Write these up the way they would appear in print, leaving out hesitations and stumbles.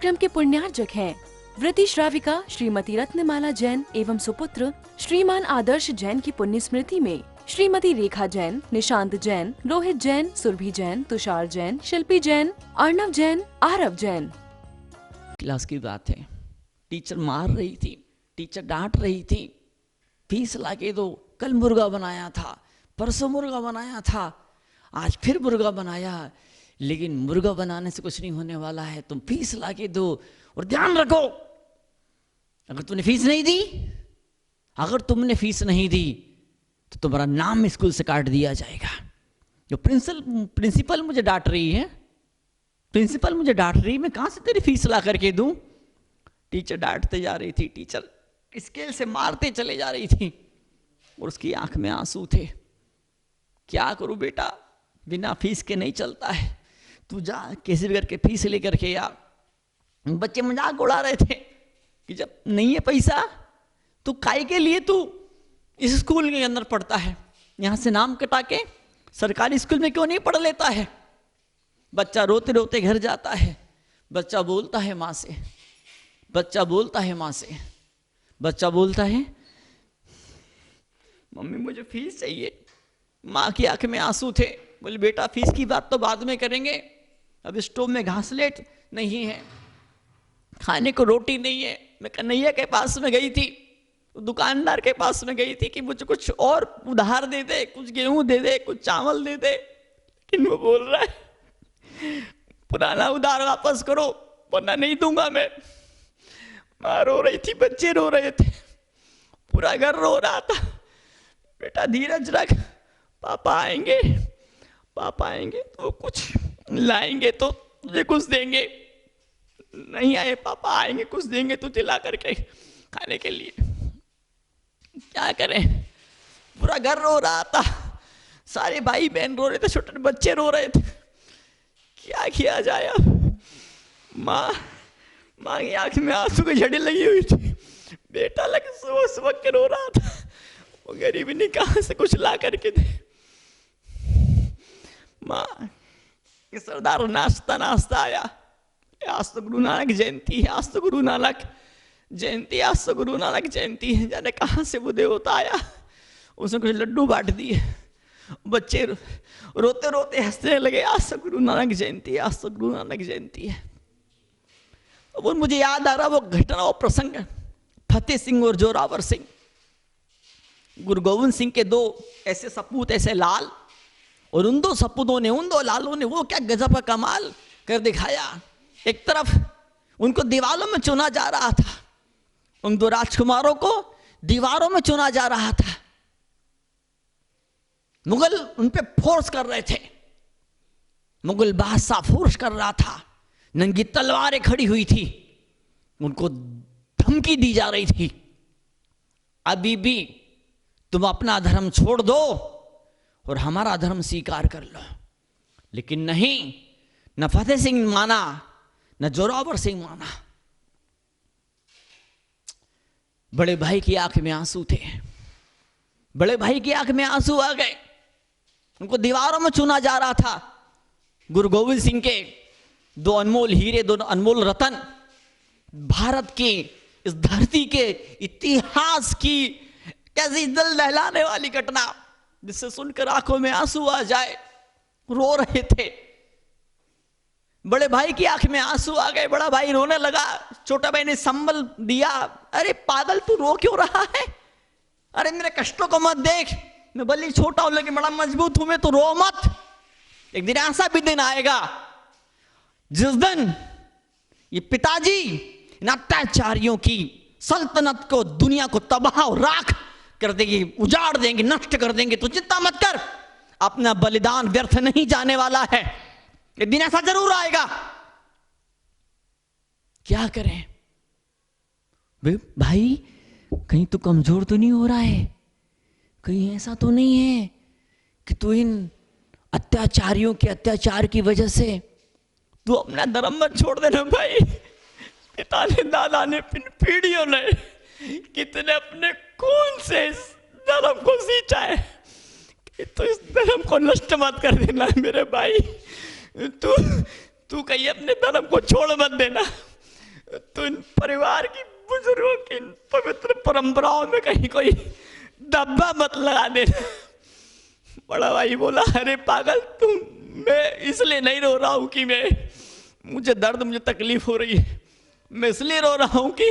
कार्यक्रम के पुण्यार्जक हैं वृति श्राविका श्रीमती रत्नमाला जैन एवं सुपुत्र श्रीमान आदर्श जैन की पुण्य स्मृति में श्रीमती रेखा जैन, निशांत जैन, रोहित जैन, सुरभि जैन, तुषार जैन, शिल्पी जैन, अर्णव जैन, आरव जैन। क्लास की बात है, टीचर मार रही थी, टीचर डांट रही थी, फीस लाके दो। कल मुर्गा बनाया था, परसों मुर्गा बनाया था, आज फिर मुर्गा बनाया, लेकिन मुर्गा बनाने से कुछ नहीं होने वाला है, तुम फीस लाके दो। और ध्यान रखो, अगर तुमने फीस नहीं दी, अगर तुमने फीस नहीं दी तो तुम्हारा नाम स्कूल से काट दिया जाएगा। जो प्रिंसिपल मुझे डांट रही है, प्रिंसिपल मुझे डांट रही है, मैं कहां से तेरी फीस ला करके दूं? टीचर डांटते जा रही थी, टीचर स्केल से मारते चले जा रही थी और उसकी आंख में आंसू थे। क्या करूं बेटा, बिना फीस के नहीं चलता है, तू जा कैसे भी करके फीस लेकर के आ। बच्चे मजाक उड़ा रहे थे कि जब नहीं है पैसा तो काय के लिए तू इस स्कूल के अंदर पढ़ता है, यहां से नाम कटा के सरकारी स्कूल में क्यों नहीं पढ़ लेता है। बच्चा रोते रोते घर जाता है, बच्चा बोलता है माँ से, बच्चा बोलता है माँ से, बच्चा बोलता है मम्मी मुझे फीस चाहिए। माँ की आंख में आंसू थे, बोले बेटा फीस की बात तो बाद में करेंगे, अब स्टोव में घासलेट नहीं है, खाने को रोटी नहीं है। मैं कन्हैया के पास में गई थी, दुकानदार के पास में गई थी कि मुझे कुछ और उधार दे दे, कुछ गेहूं दे दे, कुछ चावल दे दे, लेकिन वो बोल रहा है पुराना उधार वापस करो वरना नहीं दूंगा मैं। माँ रो रही थी, बच्चे रो रहे थे, पूरा घर रो रहा था। बेटा धीरज रख, पापा आएंगे, पापा आएंगे तो कुछ लाएंगे तो तुझे कुछ देंगे, नहीं आए पापा आएंगे कुछ देंगे तुझे ला करके खाने के लिए। क्या करें, पूरा घर रो रहा था, सारे भाई बहन रो रहे थे, छोटे बच्चे रो रहे थे, क्या किया जाए। माँ की आंख में आंसू की झड़ी लगी हुई थी, बेटा लगे सुबह सुबह के रो रहा था, वो गरीबी ने कहां से कुछ ला करके दे। माँ ये सरदार नाश्ता नाश्ता आया, आज तो गुरु नानक जयंती है, आज तो गुरु नानक जयंती, आज तो गुरु नानक जयंती है, जाने कहां से वो देवता आया, उसने कुछ लड्डू बांट दिए। बच्चे रोते रोते हंसने लगे, आज तो गुरु नानक जयंती है, आज तो गुरु नानक जयंती है। वो मुझे याद आ रहा वो घटना, वो प्रसंग, फतेह सिंह और जोरावर सिंह, गुरु गोविंद सिंह के दो ऐसे सपूत, ऐसे लाल, और उन दो सपूतों ने, उन दो लालों ने वो क्या गजब का कमाल कर दिखाया। एक तरफ उनको दीवारों में चुना जा रहा था, उन दो राजकुमारों को दीवारों में चुना जा रहा था, मुगल उन पे फोर्स कर रहे थे, मुगल बादशाह फोर्स कर रहा था, नंगी तलवारें खड़ी हुई थी, उनको धमकी दी जा रही थी अभी भी तुम अपना धर्म छोड़ दो और हमारा धर्म स्वीकार कर लो। लेकिन नहीं, न फतेह सिंह माना, न जोरावर सिंह माना। बड़े भाई की आंख में आंसू थे, बड़े भाई की आंख में आंसू आ गए, उनको दीवारों में चुना जा रहा था। गुरु गोविंद सिंह के दो अनमोल हीरे, दो अनमोल रतन, भारत की इस धरती के इतिहास की कैसी दिल दहलाने वाली घटना जिससे सुनकर आंखों में आंसू आ जाए, रो रहे थे। बड़े भाई की आंख में आंसू आ गए, बड़ा भाई रोने लगा, छोटा भाई ने संभल दिया, अरे पागल तू रो क्यों रहा है, अरे मेरे कष्टों को मत देख, मैं भले छोटा हूं लेकिन बड़ा मजबूत हूं मैं, तो रो मत। एक दिन ऐसा भी दिन आएगा जिस दिन ये पिताजी इन अत्याचारियों की सल्तनत को, दुनिया को तबाह और राख कर देंगे, उजाड़ देंगे, नष्ट कर देंगे। तो चिंता मत कर, अपना बलिदान व्यर्थ नहीं जाने वाला है, एक दिन ऐसा जरूर आएगा। क्या करें भाई, कहीं तो कमजोर तो नहीं हो रहा है, कहीं ऐसा तो नहीं है कि तू इन अत्याचारियों के अत्याचार की वजह से तू अपना धर्म मत छोड़ देना। भाई पिता ने, दादा ने, पीढ़ियों ने कितने अपने खून से इस धर्म को सींचा है, तो इस धर्म को नष्ट मत कर देना मेरे भाई, तू कहीं अपने धर्म को छोड़ मत देना। तो इन परिवार की, बुजुर्गों की इन पवित्र परंपराओं में कहीं कोई धब्बा मत लगा देना। बड़ा भाई बोला, अरे पागल तुम, मैं इसलिए नहीं रो रहा हूं कि मुझे दर्द, मुझे तकलीफ हो रही है। मैं इसलिए रो रहा हूं कि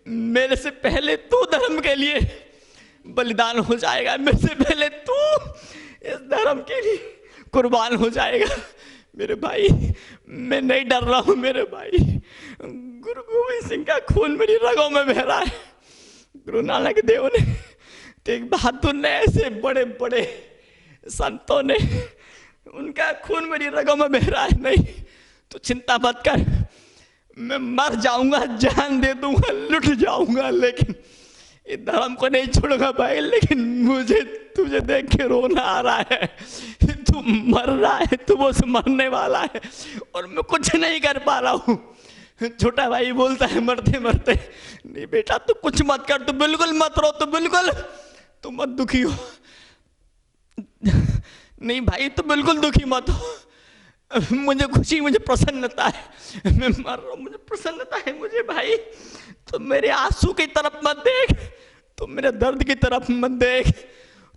मेरे से पहले तू धर्म के लिए बलिदान हो जाएगा, मेरे से पहले तू इस धर्म के लिए कुर्बान हो जाएगा। मेरे भाई, मैं नहीं डर रहा हूं मेरे भाई। गुरु गोविंद सिंह का खून मेरी रगों में बह रहा है। गुरु नानक देव ने, तेग बहादुर ने, ऐसे बड़े बड़े संतों ने, उनका खून मेरी रगों में बह रहा है। नहीं तो चिंता मत कर, मैं मर जाऊंगा, जान दे दूंगा, लुट जाऊंगा, लेकिन इस धर्म को नहीं छोड़ूंगा भाई। लेकिन मुझे तुझे देख के रोना आ रहा है, तू मर रहा है, तू वो मरने वाला है और मैं कुछ नहीं कर पा रहा हूँ। छोटा भाई बोलता है मरते मरते, नहीं बेटा तू कुछ मत कर, तू बिल्कुल मत रो, तू बिल्कुल, तू मत दुखी हो। नहीं भाई तू बिल्कुल दुखी मत हो, मुझे खुशी, मुझे प्रसन्नता है, मैं मर रहा हूँ, मुझे प्रसन्नता है मुझे भाई। तो मेरे आंसू की तरफ मत देख, तो मेरे दर्द की तरफ मत देख,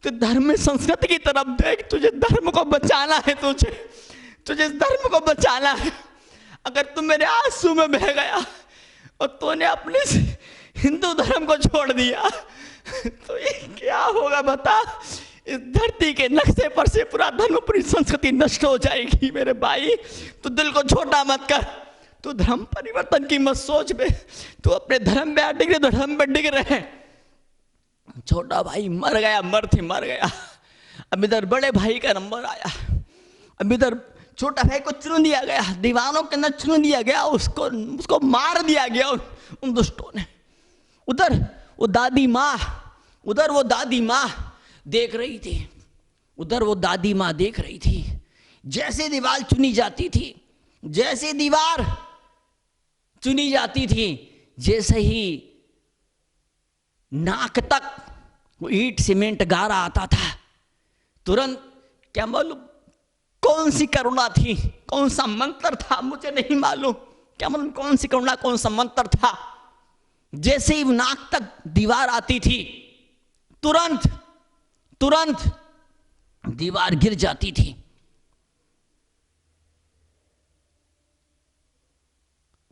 तो धर्म में संस्कृति की तरफ देख। तुझे धर्म को बचाना है, तुझे इस धर्म को बचाना है। अगर तू मेरे आंसू में बह गया और तूने अपने हिंदू धर्म को छोड़ दिया तो ये क्या होगा बता। इस धरती के नक्शे पर से पूरा धर्म, पूरी संस्कृति नष्ट हो जाएगी मेरे भाई। तू दिल को छोटा मत कर, तू धर्म परिवर्तन की मत सोच बे, तू अपने धर्म पे अडिग रहे, धर्म पे डिग रहे। छोटा भाई मर गया, मर गया। अब इधर बड़े भाई का नंबर आया, अब इधर छोटा भाई को चुन दिया गया, दीवानों के अंदर चुन दिया गया, उसको मार दिया गया उन दुष्टों ने। उधर वो दादी माँ देख रही थी, उधर वो दादी माँ देख रही थी। जैसे दीवार चुनी जाती थी, जैसे दीवार चुनी जाती थी, जैसे ही नाक तक वो ईंट सीमेंट गारा आता था, तुरंत क्या मालूम कौन सी करुणा थी, कौन सा मंत्र था, मुझे नहीं मालूम, क्या मालूम कौन सी करुणा, कौन सा मंत्र था। जैसे ही नाक तक दीवार आती थी, तुरंत दीवार गिर जाती थी।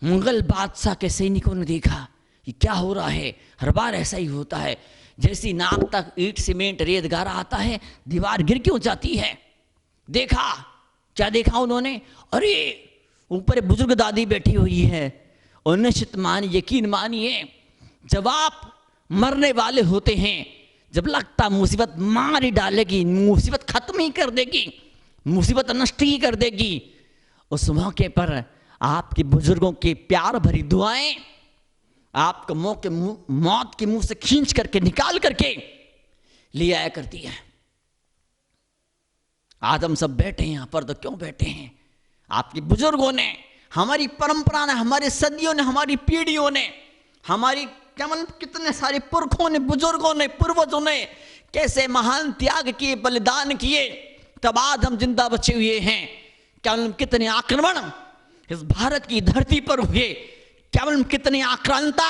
मुगल बादशाह के सैनिकों ने देखा कि क्या हो रहा है, हर बार ऐसा ही होता है, जैसी नाक तक ईंट सीमेंट रेत गारा आता है, दीवार गिर क्यों जाती है। देखा, क्या देखा उन्होंने, अरे ऊपर बुजुर्ग दादी बैठी हुई है। और निश्चित मानिए, यकीन मानिए, जब आप मरने वाले होते हैं, जब लगता मुसीबत मार ही डालेगी, मुसीबत खत्म ही कर देगी, मुसीबत नष्ट ही कर देगी, उस मौके पर आपके बुजुर्गों के प्यार भरी दुआएं आपको मौत के मुंह से खींच करके, निकाल करके ले आया करती है। आज हम सब बैठे हैं यहाँ पर, तो क्यों बैठे हैं? आपके बुजुर्गों ने, हमारी परंपरा ने, हमारी सदियों ने, हमारी पीढ़ियों ने, हमारी क्या मतलब कितने सारे पुरखों ने, बुजुर्गों ने, पूर्वजों ने कैसे महान त्याग किए, बलिदान किए, तब आज हम जिंदा बचे हुए हैं। क्या मतलब कितने आक्रमण इस भारत की धरती पर हुए, क्या मतलब कितने आक्रांता,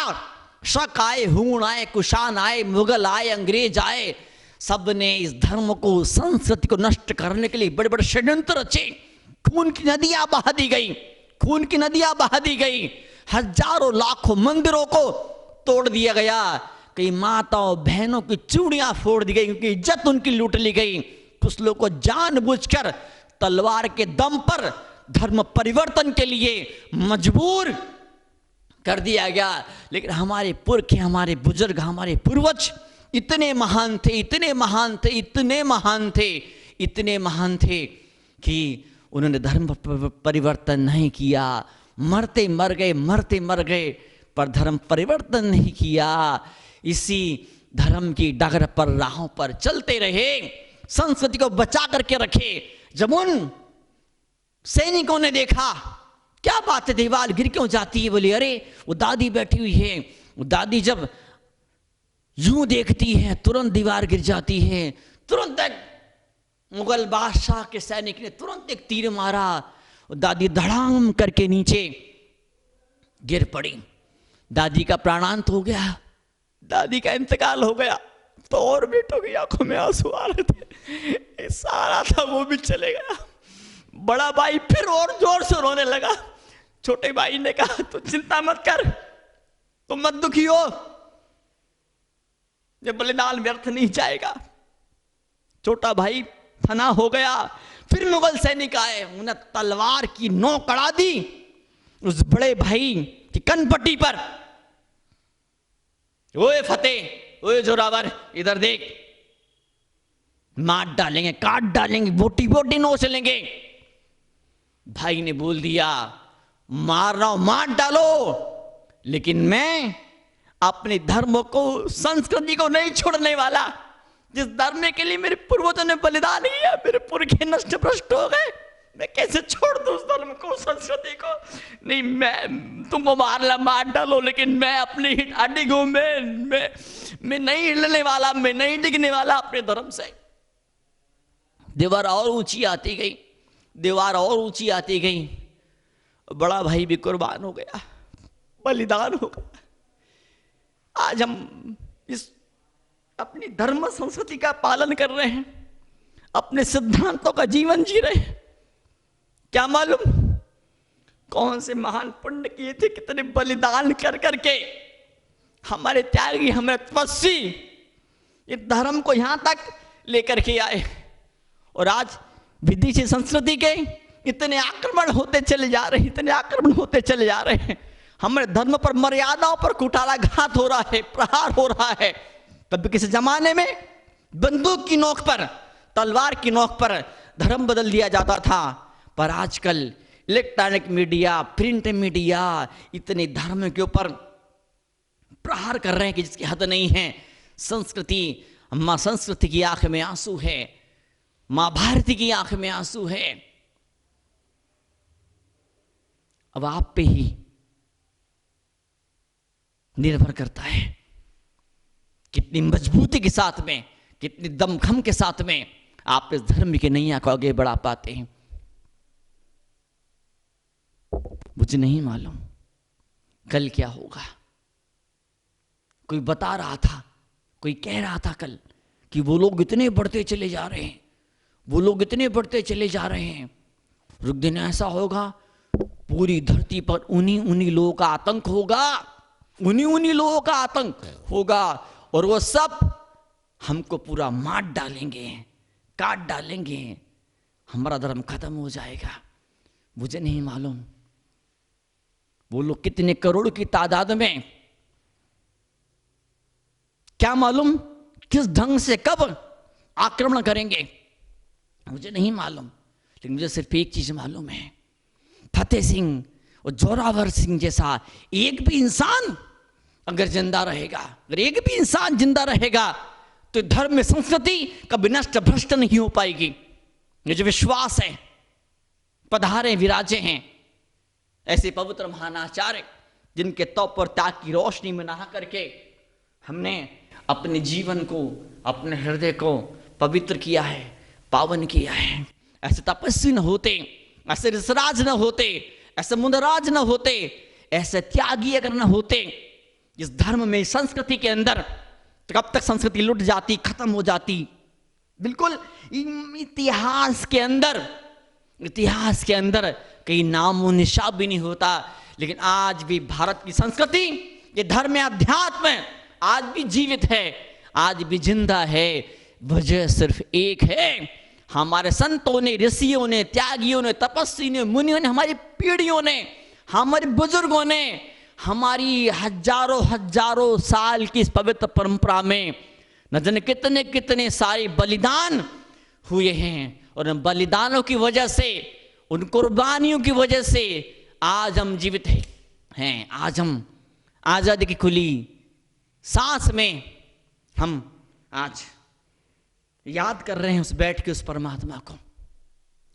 शक आए, हूण आए, कुषाण आए, मुगल आए, अंग्रेज आए, सब ने इस धर्म को, संस्कृति को नष्ट करने के लिए बड़े बड़े षड्यंत्र रचे। खून की नदियां बहा दी गई, खून की नदियां बहा दी गई, हजारों लाखों मंदिरों को तोड़ दिया गया, कई माताओं बहनों की चूड़ियां फोड़ दी गई, क्योंकि इज्जत उनकी लूट ली गई। कुछ लोगों को जानबूझकर तलवार के दम पर धर्म परिवर्तन के लिए मजबूर कर दिया गया। लेकिन हमारे पुरखे, हमारे बुजुर्ग, हमारे पूर्वज इतने महान थे, इतने महान थे, इतने महान थे, इतने महान थे कि उन्होंने धर्म परिवर्तन नहीं किया। मरते मर गए, मरते मर गए, पर धर्म परिवर्तन नहीं किया। इसी धर्म की डगर पर, राहों पर चलते रहे, संस्कृति को बचा करके रखे। जब उन सैनिकों ने देखा क्या बात है, दीवार गिर क्यों जाती है, बोली अरे वो दादी बैठी हुई है। वो दादी जब यूं देखती है, तुरंत दीवार गिर जाती है। तुरंत एक मुगल बादशाह के सैनिक ने तुरंत एक तीर मारा, दादी धड़ाम करके नीचे गिर पड़ी। दादी का प्राणांत हो गया, दादी का इंतकाल हो गया, तो और बेटों की आंखों में आंसू आ रहे थे। ये सारा था वो भी चले गया। बड़ा भाई फिर और जोर से रोने लगा। छोटे भाई ने कहा तू चिंता मत कर, तुम मत दुखी हो, ये बलिदान व्यर्थ नहीं जाएगा। छोटा भाई फना हो गया। फिर मुगल सैनिक आए, उन्हें तलवार की नोक अड़ा दी उस बड़े भाई की कनपट्टी पर। ओए फतेह, ओए जोरावर, इधर देख, मार डालेंगे, काट डालेंगे, बोटी बोटी नोच लेंगे। भाई ने बोल दिया मार रहा हूं, मार डालो, लेकिन मैं अपने धर्म को, संस्कृति को नहीं छोड़ने वाला। जिस धर्म के लिए मेरे पूर्वजों ने बलिदान किया, मेरे पुरखे नष्ट भ्रष्ट हो गए, मैं कैसे छोड़ दूं उस धर्म को, संस्कृति को। नहीं, मैं तुमको मार डालो, लेकिन मैं अपनी हड्डी को मैं नहीं हिलने वाला, मैं नहीं डिगने वाला अपने धर्म से। दीवार और ऊंची आती गई, दीवार और ऊंची आती गई। बड़ा भाई भी कुर्बान हो गया, बलिदान हो गया। आज हम इस अपनी धर्म संस्कृति का पालन कर रहे हैं, अपने सिद्धांतों का जीवन जी रहे हैं। क्या मालूम कौन से महान पुण्य किए थे, कितने बलिदान कर करके हमारे त्यागी, हमारे तपस्वी इस धर्म को यहां तक लेकर के आए। और आज विदेशी संस्कृति के इतने आक्रमण होते चले जा रहे हैं, इतने आक्रमण होते चले जा रहे हैं। हमारे धर्म पर, मर्यादाओं पर कुठाराघात हो रहा है, प्रहार हो रहा है। तब किसी जमाने में बंदूक की नोक पर, तलवार की नोक पर धर्म बदल दिया जाता था, पर आजकल इलेक्ट्रॉनिक मीडिया, प्रिंट मीडिया इतने धर्म के ऊपर प्रहार कर रहे हैं कि जिसकी हद नहीं है। संस्कृति, मां संस्कृति की आंख में आंसू है, मां भारती की आंख में आंसू है। अब आप पे ही निर्भर करता है कितनी मजबूती के साथ में, कितनी दमखम के साथ में आप इस धर्म की नैया को आगे बढ़ा पाते हैं। मुझे नहीं मालूम कल क्या होगा। कोई बता रहा था, कोई कह रहा था कल कि वो लोग इतने बढ़ते चले जा रहे हैं, वो लोग इतने बढ़ते चले जा रहे हैं, रुक दिन ऐसा होगा पूरी धरती पर उन्हीं लोगों का आतंक होगा, उन्हीं लोगों का आतंक होगा, और वो सब हमको पूरा मार डालेंगे, काट डालेंगे, हमारा धर्म खत्म हो जाएगा। मुझे नहीं मालूम वो लोग कितने करोड़ की तादाद में, क्या मालूम किस ढंग से कब आक्रमण करेंगे, मुझे नहीं मालूम। लेकिन मुझे सिर्फ एक चीज मालूम है, फतेह सिंह और जोरावर सिंह जैसा एक भी इंसान अगर जिंदा रहेगा, अगर एक भी इंसान जिंदा रहेगा, तो धर्म में संस्कृति कभी नष्ट भ्रष्ट नहीं हो पाएगी। मुझे विश्वास है। पधारे विराजे हैं ऐसे पवित्र महानाचार्य, जिनके तप और त्याग की रोशनी में नहा करके हमने अपने जीवन को, अपने हृदय को पवित्र किया है, पावन किया है। ऐसे तपस्वी न होते, ऐसे रसराज न होते, ऐसे मुंदराज न होते, ऐसे त्यागी अगर न होते इस धर्म में, संस्कृति के अंदर, तो कब तक संस्कृति लुट जाती, खत्म हो जाती। बिल्कुल इतिहास के अंदर कहीं नामो निशान भी नहीं होता। लेकिन आज भी भारत की संस्कृति, ये धर्म, अध्यात्म आज भी जीवित है, आज भी जिंदा है। वजह सिर्फ एक है, हमारे संतों ने, ऋषियों ने, त्यागियों ने, तपस्वी ने, मुनियों ने, हमारी पीढ़ियों ने, हमारे बुजुर्गों ने, हमारी हजारों साल की इस पवित्र परंपरा में न जाने कितने कितने सारे बलिदान हुए हैं। और उन बलिदानों की वजह से, उन कुर्बानियों की वजह से आज हम जीवित हैं। आज हम आजादी की खुली सांस में हम आज याद कर रहे हैं उस बैठ के उस परमात्मा को।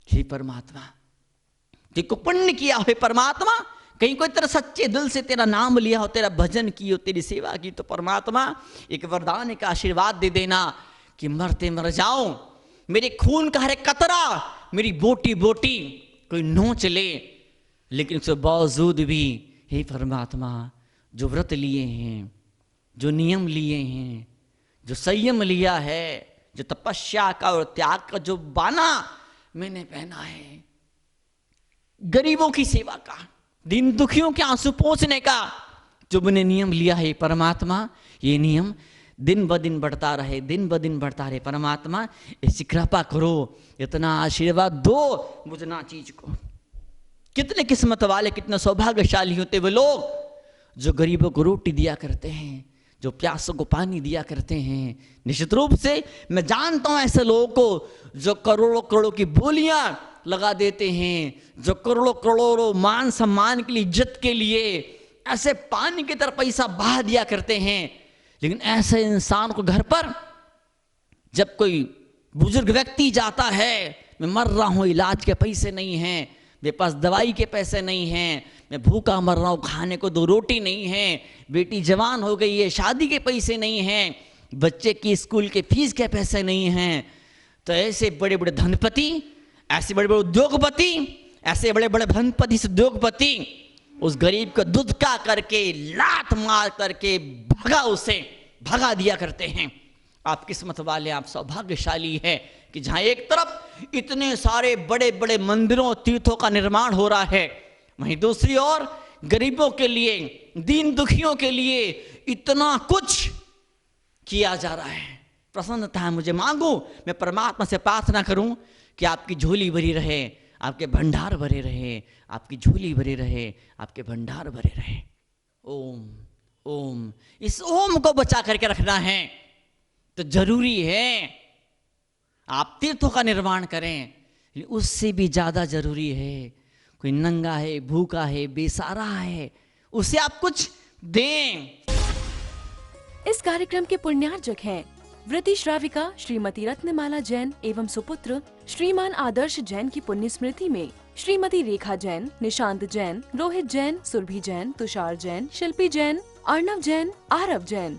हे परमात्मा, देखो पुण्य किया हो परमात्मा, कहीं कोई तेरा सच्चे दिल से तेरा नाम लिया हो, तेरा भजन की हो, तेरी सेवा की, तो परमात्मा एक वरदान, एक आशीर्वाद दे देना कि मरते मर जाऊं, मेरे खून का हर एक कतरा, मेरी बोटी बोटी कोई नोच ले, लेकिन उसके बावजूद भी हे परमात्मा जो व्रत लिए हैं, जो नियम लिए हैं, जो संयम लिया है, जो तपस्या का और त्याग का जो बाना मैंने पहना है, गरीबों की सेवा का, दीन दुखियों के आंसू पोंछने का जो मैंने नियम लिया है परमात्मा, ये नियम दिन ब दिन बढ़ता रहे, दिन ब दिन बढ़ता रहे। परमात्मा ऐसी कृपा करो, इतना आशीर्वाद दो मुझे ना चीज को। कितने किस्मत वाले, कितने सौभाग्यशाली होते वे लोग जो गरीबों को रोटी दिया करते हैं, जो प्यासों को पानी दिया करते हैं। निश्चित रूप से मैं जानता हूं ऐसे लोगों को जो करोड़ों करोड़ों की बोलियां लगा देते हैं, जो करोड़ों करोड़ों मान सम्मान के लिए, इज्जत के लिए ऐसे पानी की तरह पैसा बहा दिया करते हैं। लेकिन ऐसे इंसान को घर पर जब कोई बुजुर्ग व्यक्ति जाता है, मैं मर रहा हूं, इलाज के पैसे नहीं हैं, मेरे पास दवाई के पैसे नहीं हैं, मैं भूखा मर रहा हूं, खाने को 2 रोटी नहीं है, बेटी जवान हो गई है, शादी के पैसे नहीं हैं, बच्चे की स्कूल के फीस के पैसे नहीं हैं, तो ऐसे बड़े बड़े धनपति, ऐसे बड़े बड़े उद्योगपति, ऐसे बड़े बड़े धनपति से उद्योगपति उस गरीब को दुदका करके, लात मार करके भगा दिया करते हैं। आप किस्मत वाले, आप सौभाग्यशाली हैं कि जहां एक तरफ इतने सारे बड़े बड़े मंदिरों, तीर्थों का निर्माण हो रहा है, वहीं दूसरी ओर गरीबों के लिए, दीन दुखियों के लिए इतना कुछ किया जा रहा है। प्रसन्नता है मुझे, मांगू मैं परमात्मा से प्रार्थना करूं कि आपकी झोली भरी रहे, आपके भंडार भरे रहे, आपकी झोली भरी रहे, आपके भंडार भरे रहे। ओम ओम, इस ओम को बचा करके रखना है तो जरूरी है आप तीर्थों का निर्माण करें, उससे भी ज्यादा जरूरी है कोई नंगा है, भूखा है, बेसहारा है, उसे आप कुछ दें। इस कार्यक्रम के पुण्यार्जक हैं व्रती श्राविका श्रीमती रत्नमाला जैन एवं सुपुत्र श्रीमान आदर्श जैन की पुण्य स्मृति में श्रीमती रेखा जैन, निशांत जैन, रोहित जैन, सुरभि जैन, तुषार जैन, शिल्पी जैन, अर्णव जैन, आरव जैन।